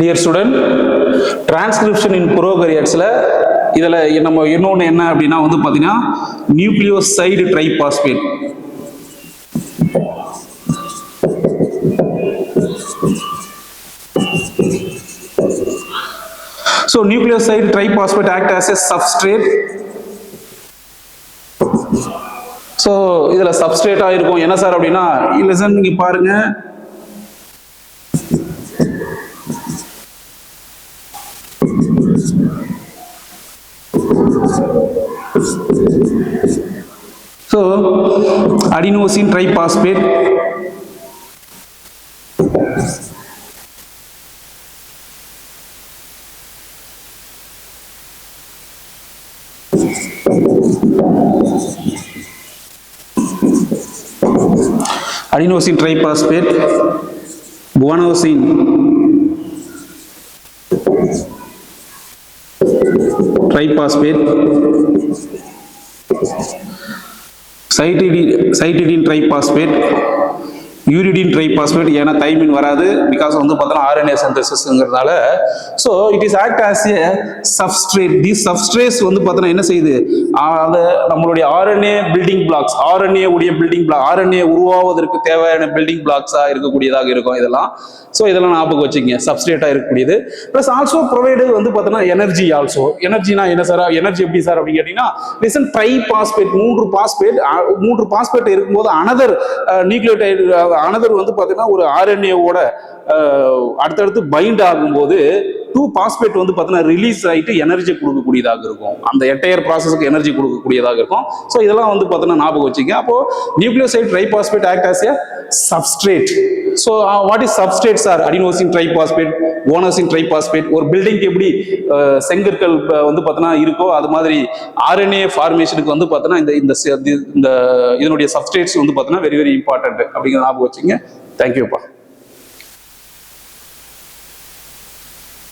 Dear student, transcription இன் ப்ரோகாரியோட்ஸில் இதில் நம்ம இன்னொன்று என்ன அப்படின்னா வந்து பார்த்தீங்கன்னா nucleoside triphosphate. So nucleoside triphosphate act as a substrate. So இதுல சப்ஸ்ட்ரேட்டா இருக்கும் என்ன சார் அப்படின்னா லெசன் நீங்க பாருங்க. So adenosine triphosphate, adenosine triphosphate, guanosine triphosphate, cytidine triphosphate, uridine triphosphate. ஏன்னா தைமின் வராது பிகாஸ் வந்து பார்த்தோன்னா ஆர்என்ஏ சிந்தசிஸ்ங்கிறதுனால. So it is act as a substrate. The substrates வந்து பார்த்தோன்னா என்ன செய்யுது, அது நம்மளுடைய ஆர்என்ஏ பில்டிங் பிளாக்ஸ், ஆர்என்ஏ உடைய பில்டிங் பிளாக், ஆர்என்ஏ உருவாவதற்கு தேவையான பில்டிங் பிளாக்ஸாக இருக்கக்கூடியதாக இருக்கும் இதெல்லாம். ஸோ இதெல்லாம் ஞாபகம் வச்சுக்கங்க, சப்ஸ்ட்ரேட்டாக இருக்கக்கூடியது. ப்ளஸ் ஆல்சோ ப்ரொவைடு வந்து பார்த்தோன்னா எனர்ஜி ஆல்சோ. எனர்ஜினா என்ன சார், எனர்ஜி எப்படி சார் அப்படின்னு கேட்டீங்கன்னா லிசன் ட்ரைபாஸ்பேட், மூன்று பாஸ்பேட் இருக்கும்போது அனதர் நியூக்ளியோடைடு அனதர் வந்து பார்த்தீங்கன்னா ஒரு ஆர்என்ஏவோட அடுத்தடுத்து பைண்ட் ஆகும்போது 2 பாஸ்பேட் வந்து பார்த்தீங்கன்னா ரிலீஸ் ஆகிட்டு எனர்ஜி கொடுக்கக்கூடியதாக இருக்கும். அந்த என்டையர் ப்ராசஸ்க்கு எனர்ஜி கொடுக்கக்கூடியதாக இருக்கும். ஸோ இதெல்லாம் வந்து பார்த்தீங்கன்னா ஞாபகம் வச்சுங்க. அப்போ nucleoside triphosphate act as a substrate. So what is substrate sir? Adenosine triphosphate, guanosine triphosphate. ஒரு பில்டிங்க்கு எப்படி செங்கற்கள் வந்து பார்த்தீங்கன்னா இருக்கோ அது மாதிரி ஆர்என்ஏ ஃபார்மேஷனுக்கு வந்து பார்த்தீங்கன்னா இந்த இதனுடைய சப்ஸ்ட்ரேட்ஸ் வந்து பார்த்தீங்கன்னா வெரி வெரி இம்பார்ட்டன்ட் அப்படிங்கிற ஞாபகம் வச்சுங்க. தேங்க்யூ.